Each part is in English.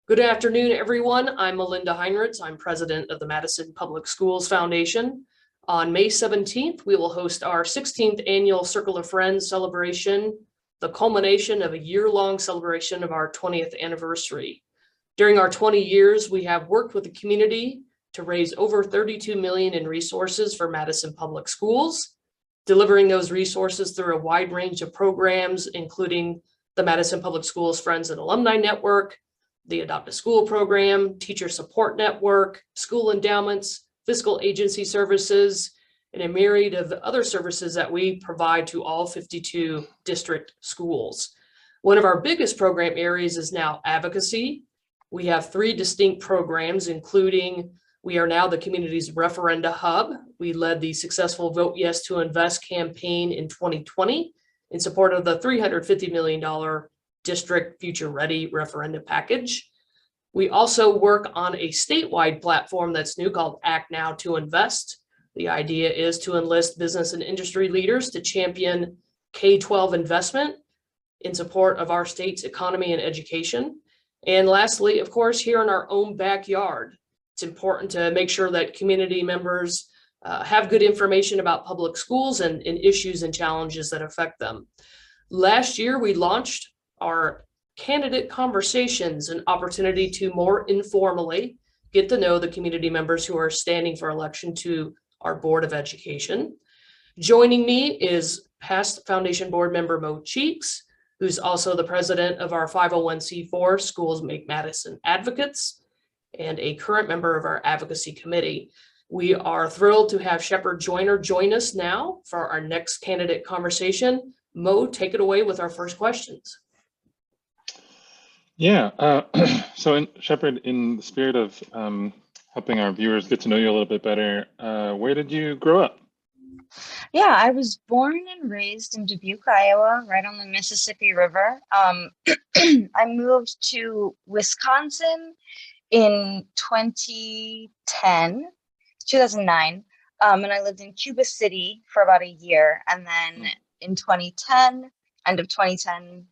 Good afternoon, everyone. I'm Melinda Heinritz. I'm president of the Madison Public Schools Foundation. On May 17th, we will host our 16th annual Circle of Friends celebration, the culmination of a year-long celebration of our 20th anniversary. During our 20 years, we have worked with the community to raise over $32 million in resources for Madison Public Schools, delivering those resources through a wide range of programs, including the Madison Public Schools Friends and Alumni Network, the Adopt a School program, Teacher Support Network, school endowments, fiscal agency services, and a myriad of other services that we provide to all 52 district schools. One of our biggest program areas is now advocacy. We have 3 distinct programs, including we are now the community's referenda hub. We led the successful Vote Yes to Invest campaign in 2020 in support of the $350 million District Future Ready referendum package. We also work on a statewide platform that's new called Act Now to Invest. The idea is to enlist business and industry leaders to champion K-12 investment in support of our state's economy and education. And lastly, of course, here in our own backyard, it's important to make sure that community members have good information about public schools and issues and challenges that affect them. Last year, we launched our candidate conversations, an opportunity to more informally get to know the community members who are standing for election to our Board of Education. Joining me is past Foundation Board member Mo Cheeks, who's also the president of our 501c4 Schools Make Madison Advocates and a current member of our advocacy committee. We are thrilled to have Shepherd Joyner join us now for our next candidate conversation. Mo, take it away with our first questions. Yeah, so Shepherd, in the spirit of helping our viewers get to know you a little bit better, where did you grow up? Yeah, I was born and raised in Dubuque, Iowa, right on the Mississippi River. I moved to Wisconsin in 2009, and I lived in Cuba City for about a year. And then in 2010, end of 2010,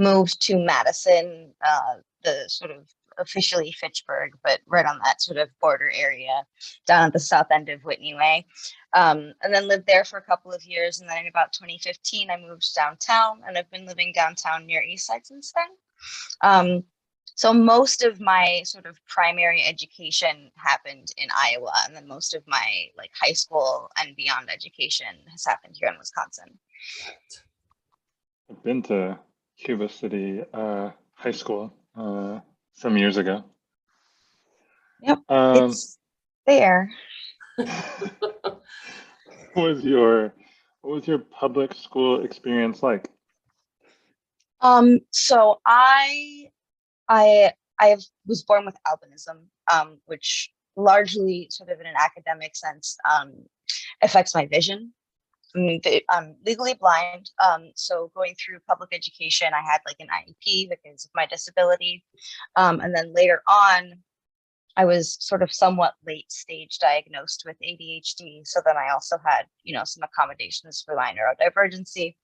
moved to Madison, the sort of officially Fitchburg, but right on that sort of border area down at the south end of Whitney Way. And then lived there for a couple of years. And then in about 2015, I moved downtown, and I've been living downtown near Eastside since then. So most of my sort of primary education happened in Iowa, and then most of my like high school and beyond education has happened here in Wisconsin. I've been to Cuba City High School some years ago. Yep, it's there. What was your public school experience like? So I was born with albinism, which largely sort of in an academic sense affects my vision. I'm legally blind, so going through public education, I had like an IEP because of my disability. And then later on, I was sort of somewhat late stage diagnosed with ADHD. So then I also had, some accommodations for my neurodivergency.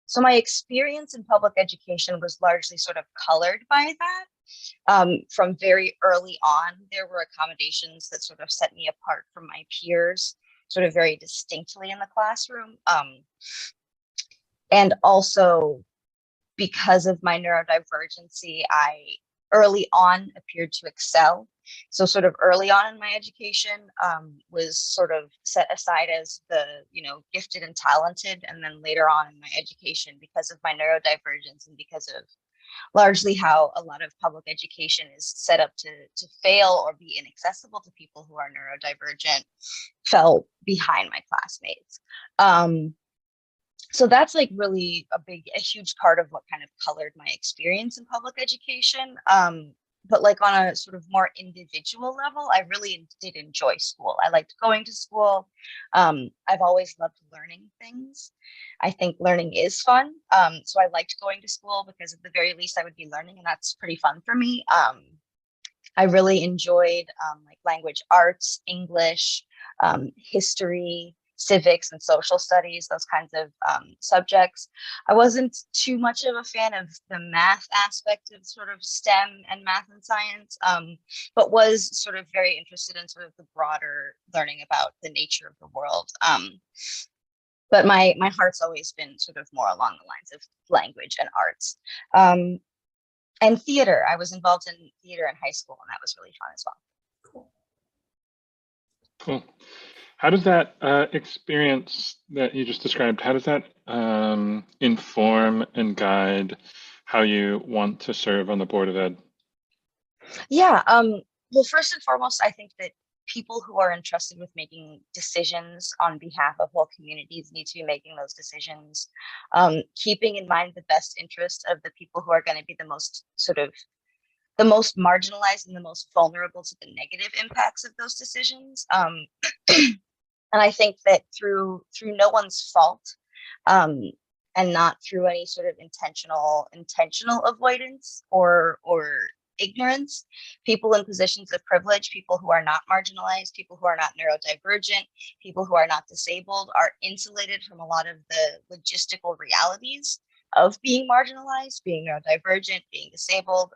So my experience in public education was largely sort of colored by that. From very early on, there were accommodations that sort of set me apart from my peers, sort of very distinctly in the classroom. And also because of my neurodivergency, I early on appeared to excel. So sort of early on in my education was sort of set aside as the, gifted and talented. And then later on in my education, because of my neurodivergence and because of largely how a lot of public education is set up to fail or be inaccessible to people who are neurodivergent, fell behind my classmates. So that's like really a huge part of what kind of colored my experience in public education. But like on a sort of more individual level, I really did enjoy school. I liked going to school. I've always loved learning things. I think learning is fun. So I liked going to school because at the very least I would be learning, and that's pretty fun for me. I really enjoyed like language arts, English, history, civics and social studies, those kinds of subjects. I wasn't too much of a fan of the math aspect of sort of STEM and math and science, but was sort of very interested in sort of the broader learning about the nature of the world. But my heart's always been sort of more along the lines of language and arts. And theater. I was involved in theater in high school, and that was really fun as well. Cool. How does that experience that you just described, how does that inform and guide how you want to serve on the Board of Ed? Yeah. Well, first and foremost, I think that people who are entrusted with making decisions on behalf of whole communities need to be making those decisions, keeping in mind the best interest of the people who are going to be the most marginalized and the most vulnerable to the negative impacts of those decisions. And I think that through no one's fault, and not through any sort of intentional avoidance or ignorance, people in positions of privilege, people who are not marginalized, people who are not neurodivergent, people who are not disabled, are insulated from a lot of the logistical realities of being marginalized, being neurodivergent, being disabled,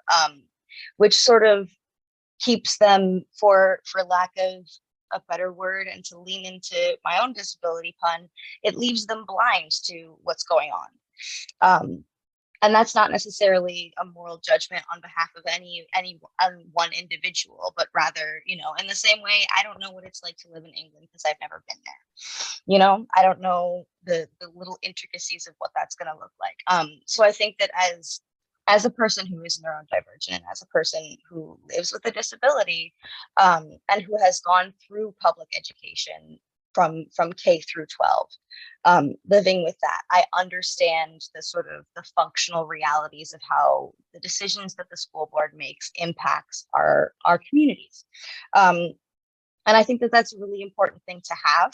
which sort of keeps them, for lack of a better word, and to lean into my own disability pun, it leaves them blind to what's going on. And that's not necessarily a moral judgment on behalf of any one individual, but rather, in the same way, I don't know what it's like to live in England because I've never been there. I don't know the little intricacies of what that's going to look like. So I think that as a person who is neurodivergent, as a person who lives with a disability, and who has gone through public education from K through 12, living with that, I understand the functional realities of how the decisions that the school board makes impacts our communities. And I think that that's a really important thing to have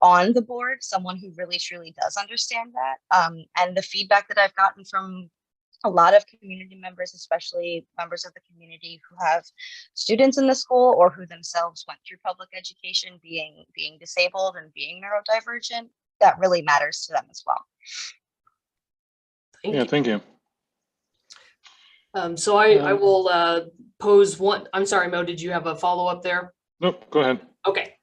on the board, someone who really truly does understand that. And the feedback that I've gotten from a lot of community members, especially members of the community who have students in the school or who themselves went through public education, being disabled and being neurodivergent, that really matters to them as well. Thank you. So I will pose one. I'm sorry, Mo, did you have a follow-up there? Nope, go ahead. Okay.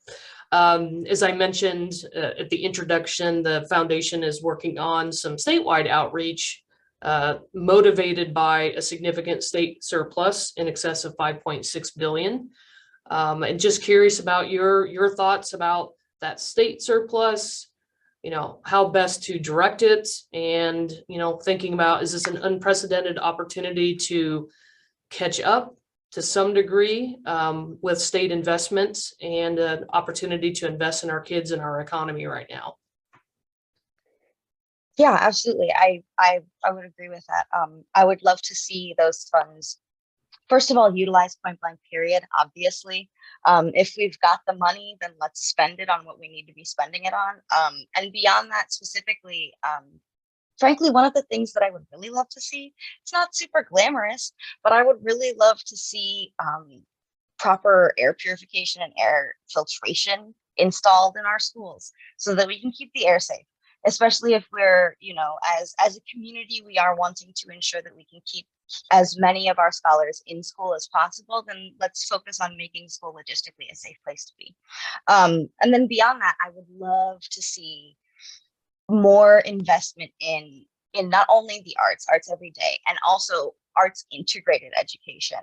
As I mentioned at the introduction, the foundation is working on some statewide outreach, motivated by a significant state surplus in excess of 5.6 billion. And just curious about your thoughts about that state surplus, how best to direct it, and, thinking about, is this an unprecedented opportunity to catch up to some degree with state investments and an opportunity to invest in our kids and our economy right now? Yeah, absolutely. I would agree with that. I would love to see those funds, first of all, utilized point blank period, obviously. If we've got the money, then let's spend it on what we need to be spending it on. And beyond that, specifically, frankly, one of the things that I would really love to see, it's not super glamorous, but I would really love to see proper air purification and air filtration installed in our schools so that we can keep the air safe. Especially if we're, as a community, we are wanting to ensure that we can keep as many of our scholars in school as possible, then let's focus on making school logistically a safe place to be. And then beyond that, I would love to see more investment in not only the arts every day, and also arts integrated education.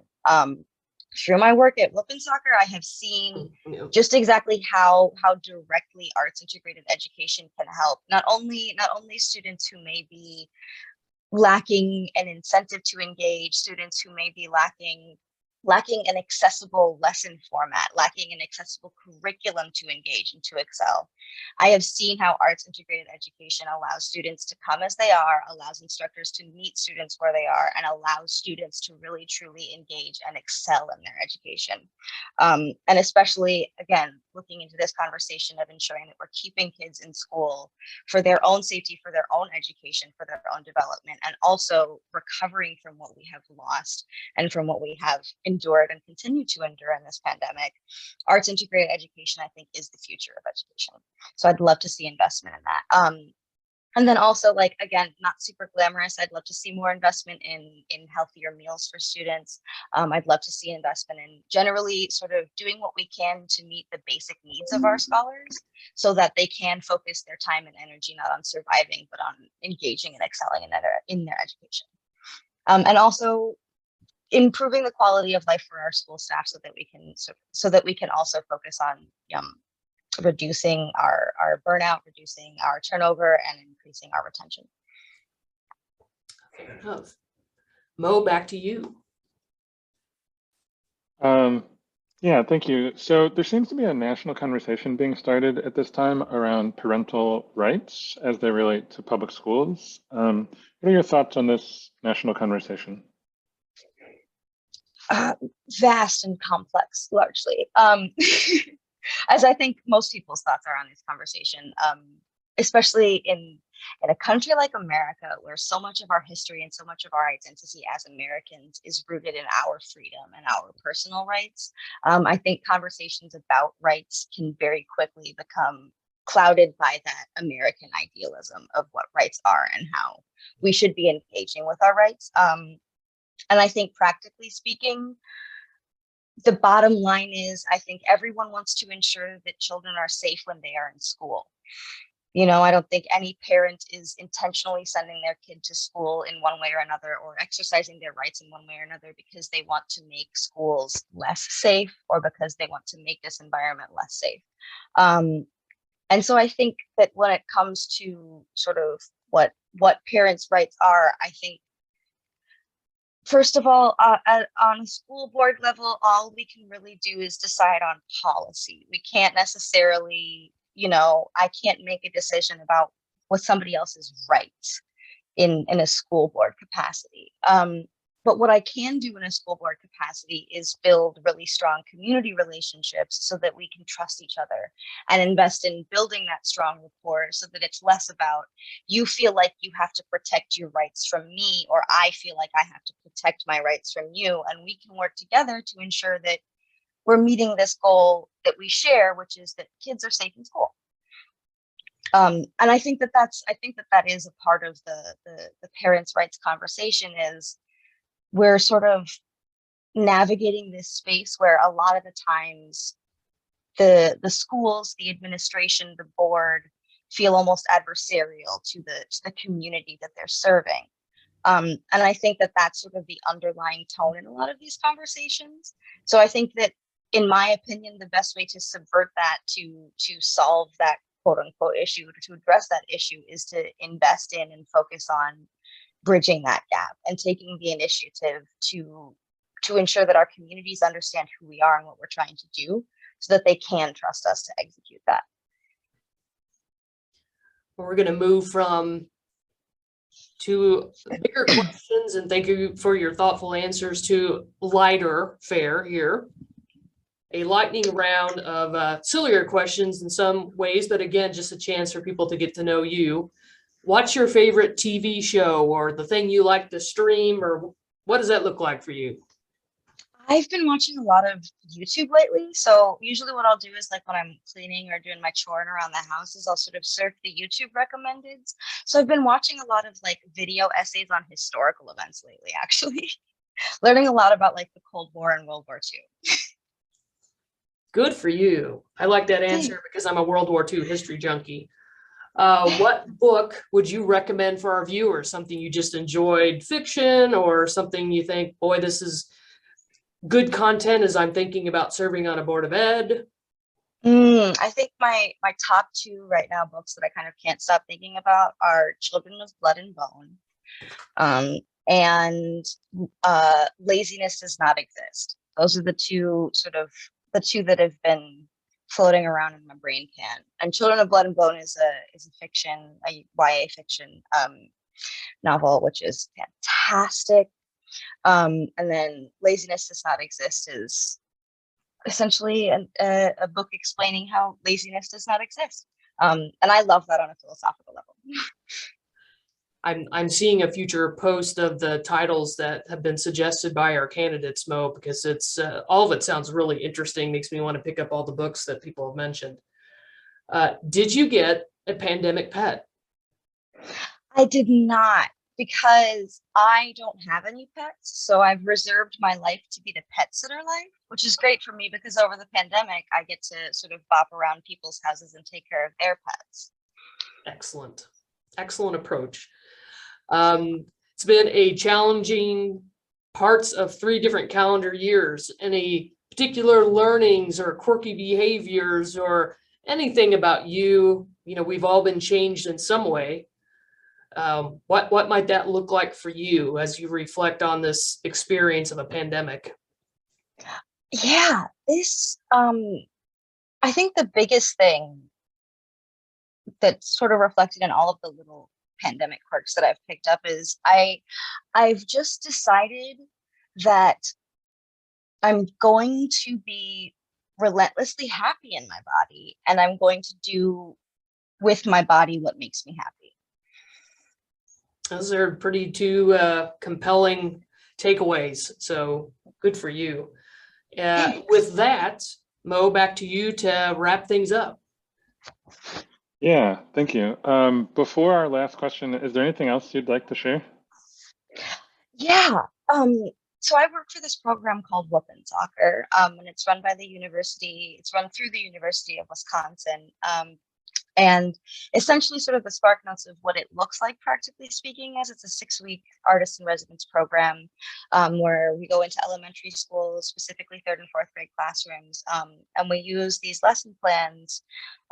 Through my work at Whoopin' Soccer, I have seen just exactly how directly arts integrated education can help not only students who may be lacking an incentive to engage, students who may be lacking an accessible lesson format, lacking an accessible curriculum to engage and to excel. I have seen how arts integrated education allows students to come as they are, allows instructors to meet students where they are, and allows students to really truly engage and excel in their education. And especially, again, looking into this conversation of ensuring that we're keeping kids in school for their own safety, for their own education, for their own development, and also recovering from what we have lost and from what we have endured and continue to endure in this pandemic, arts integrated education, I think, is the future of education. So I'd love to see investment in that. And then also, like, again, not super glamorous, I'd love to see more investment in healthier meals for students. I'd love to see investment in generally sort of doing what we can to meet the basic needs of our scholars so that they can focus their time and energy not on surviving, but on engaging and excelling in their education. And also improving the quality of life for our school staff so that we can also focus on reducing our burnout, reducing our turnover, and increasing our retention. Fair enough. Mo, back to you. Yeah, thank you. So there seems to be a national conversation being started at this time around parental rights as they relate to public schools. What are your thoughts on this national conversation? Vast and complex, largely. As I think most people's thoughts are on this conversation, especially in a country like America, where so much of our history and so much of our identity as Americans is rooted in our freedom and our personal rights. I think conversations about rights can very quickly become clouded by that American idealism of what rights are and how we should be engaging with our rights. And I think practically speaking, the bottom line is, I think everyone wants to ensure that children are safe when they are in school. I don't think any parent is intentionally sending their kid to school in one way or another, or exercising their rights in one way or another because they want to make schools less safe or because they want to make this environment less safe. And so I think that when it comes to sort of what parents' rights are, I think, first of all, on a school board level, all we can really do is decide on policy. We can't necessarily, I can't make a decision about what somebody else's rights in a school board capacity. But what I can do in a school board capacity is build really strong community relationships so that we can trust each other and invest in building that strong rapport so that it's less about you feel like you have to protect your rights from me, or I feel like I have to protect my rights from you. And we can work together to ensure that we're meeting this goal that we share, which is that kids are safe in school. And I think that is a part of the parents' rights conversation. Is we're sort of navigating this space where a lot of the times the schools, the administration, the board feel almost adversarial to the community that they're serving. And I think that that's sort of the underlying tone in a lot of these conversations. So I think that, in my opinion, the best way to subvert that, to solve that quote unquote issue, to address that issue, is to invest in and focus on bridging that gap and taking the initiative to ensure that our communities understand who we are and what we're trying to do so that they can trust us to execute that. We're going to move from to bigger questions, and thank you for your thoughtful answers, to lighter fare here. A lightning round of sillier questions in some ways, but again, just a chance for people to get to know you. What's your favorite TV show, or the thing you like to stream, or what does that look like for you? I've been watching a lot of YouTube lately. So usually what I'll do is, like, when I'm cleaning or doing my chore around the house, is I'll sort of surf the YouTube recommendeds. So I've been watching a lot of like video essays on historical events lately, actually. Learning a lot about like the Cold War and World War II. Good for you. I like that answer because I'm a World War II history junkie. What book would you recommend for our viewers? Something you just enjoyed, fiction, or something you think, boy, this is good content as I'm thinking about serving on a board of ed? I think my top two right now books that I kind of can't stop thinking about are Children of Blood and Bone, and Laziness Does Not Exist. Those are the two that have been floating around in my brain can. And Children of Blood and Bone is a fiction, a YA fiction novel, which is fantastic. And then Laziness Does Not Exist is essentially a book explaining how laziness does not exist. And I love that on a philosophical level. I'm seeing a future post of the titles that have been suggested by our candidates, Mo, because it's all of it sounds really interesting. Makes me want to pick up all the books that people have mentioned. Did you get a pandemic pet? I did not, because I don't have any pets. So I've reserved my life to be the pet sitter life, which is great for me because over the pandemic, I get to sort of bop around people's houses and take care of their pets. Excellent. Excellent approach. It's been a challenging parts of 3 different calendar years. Any particular learnings or quirky behaviors or anything about you? You know, we've all been changed in some way. What might that look like for you as you reflect on this experience of a pandemic? Yeah, this I think the biggest thing that's sort of reflected in all of the little pandemic quirks that I've picked up is I've just decided that I'm going to be relentlessly happy in my body, and I'm going to do with my body what makes me happy. Those are pretty 2 compelling takeaways. So good for you. With that, Mo, back to you to wrap things up. Yeah, thank you. Before our last question, is there anything else you'd like to share? Yeah. So I work for this program called Whoopin' Soccer, and it's run by the university. It's run through the University of Wisconsin. And essentially sort of the spark notes of what it looks like, practically speaking, as it's a 6-week artist in residence program, where we go into elementary schools, specifically 3rd and 4th grade classrooms, and we use these lesson plans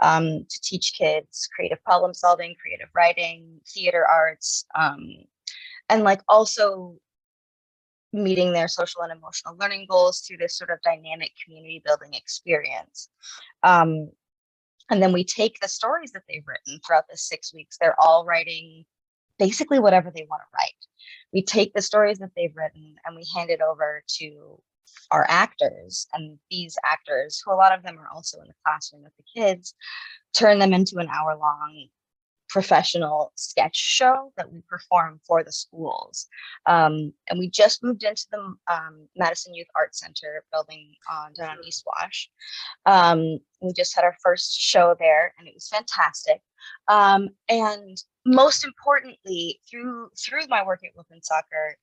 to teach kids creative problem solving, creative writing, theater arts, and like also meeting their social and emotional learning goals through this sort of dynamic community building experience. And then we take the stories that they've written throughout the 6 weeks. They're all writing basically whatever they want to write. We take the stories that they've written and we hand it over to our actors. And these actors, who a lot of them are also in the classroom with the kids, turn them into an hour-long professional sketch show that we perform for the schools. And we just moved into the Madison Youth Arts Center building down on East Wash. We just had our first show there and it was fantastic. And most importantly, through my work at Whoopin' Soccer,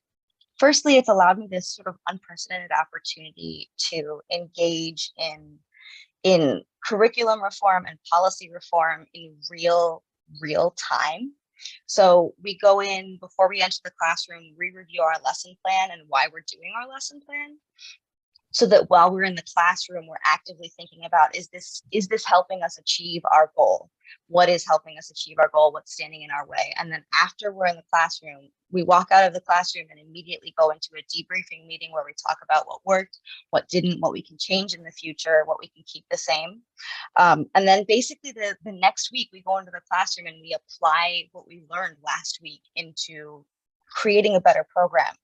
firstly, it's allowed me this sort of unprecedented opportunity to engage in curriculum reform and policy reform in real time. So we go in before we enter the classroom, we review our lesson plan and why we're doing our lesson plan, so that while we're in the classroom, we're actively thinking about, is this helping us achieve our goal? What is helping us achieve our goal? What's standing in our way? And then after we're in the classroom, we walk out of the classroom and immediately go into a debriefing meeting where we talk about what worked, what didn't, what we can change in the future, what we can keep the same. And then basically the next week we go into the classroom and we apply what we learned last week into creating a better program.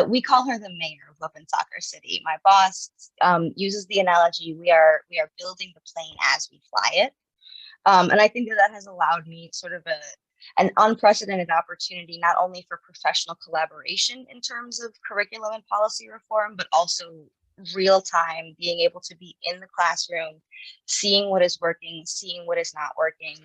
We call her the mayor of Whoopin' Soccer City. My boss uses the analogy, we are building the plane as we fly it. And I think that has allowed me sort of an unprecedented opportunity, not only for professional collaboration in terms of curriculum and policy reform, but also real time, being able to be in the classroom, seeing what is working, seeing what is not working,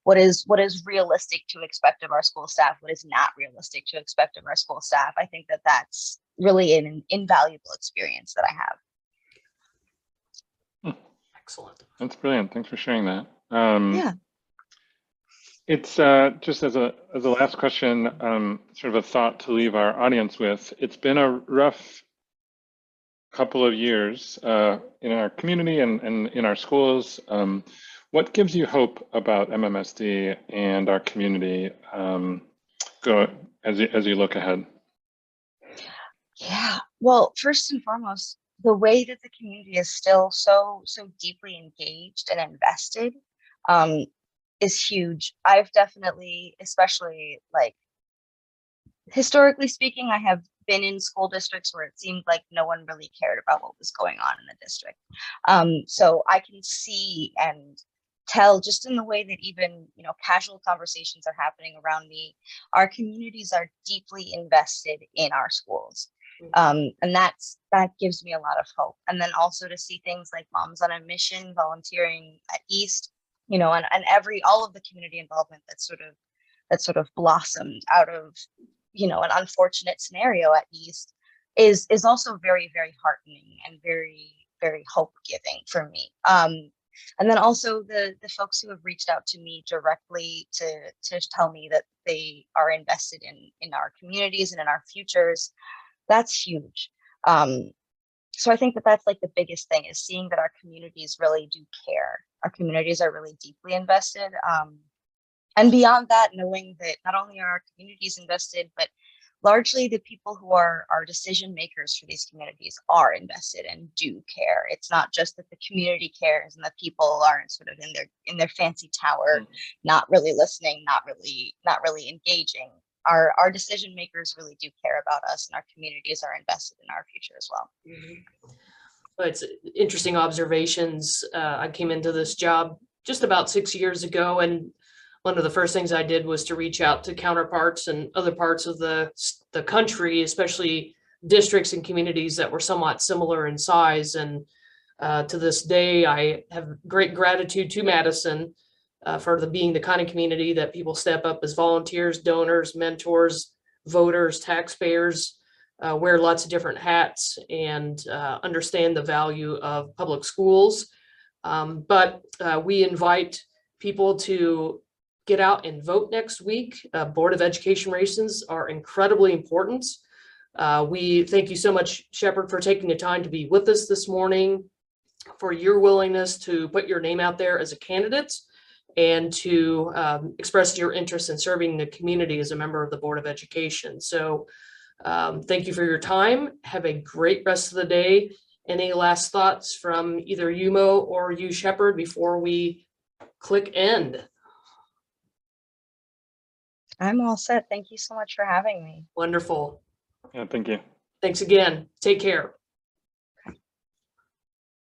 what is realistic to expect of our school staff, what is not realistic to expect of our school staff. I think that that's really an invaluable experience that I have. Excellent. That's brilliant. Thanks for sharing that. Yeah. It's just as a last question, sort of a thought to leave our audience with. It's been a rough couple of years in our community and in our schools. What gives you hope about MMSD and our community as you look ahead? Yeah. Well, first and foremost, the way that the community is still so deeply engaged and invested is huge. I've definitely, especially like historically speaking, I have been in school districts where it seemed like no one really cared about what was going on in the district. So I can see and tell just in the way that even, casual conversations are happening around me, our communities are deeply invested in our schools. And that gives me a lot of hope. And then also to see things like Moms on a Mission, volunteering at East, and all of the community involvement that sort of blossomed out of, an unfortunate scenario at East is also very, very heartening and very, very hope giving for me. And then also the folks who have reached out to me directly to tell me that they are invested in our communities and in our futures. That's huge. So I think that's like the biggest thing, is seeing that our communities really do care. Our communities are really deeply invested. And beyond that, knowing that not only are our communities invested, but largely the people who are our decision makers for these communities are invested and do care. It's not just that the community cares and that people aren't sort of in their fancy tower, not really listening, not really engaging. Our decision makers really do care about us, and our communities are invested in our future as well. Well, it's interesting observations. I came into this job just about 6 years ago, and one of the first things I did was to reach out to counterparts in other parts of the country, especially districts and communities that were somewhat similar in size. And to this day, I have great gratitude to Madison for being the kind of community that people step up as volunteers, donors, mentors, voters, taxpayers, wear lots of different hats, and understand the value of public schools. But we invite people to get out and vote next week. Board of Education races are incredibly important. We thank you so much, Shepherd, for taking the time to be with us this morning, for your willingness to put your name out there as a candidate, and to express your interest in serving the community as a member of the Board of Education. So thank you for your time. Have a great rest of the day. Any last thoughts from either you, Mo, or you, Shepherd, before we click end? I'm all set. Thank you so much for having me. Wonderful. Yeah, thank you. Thanks again. Take care.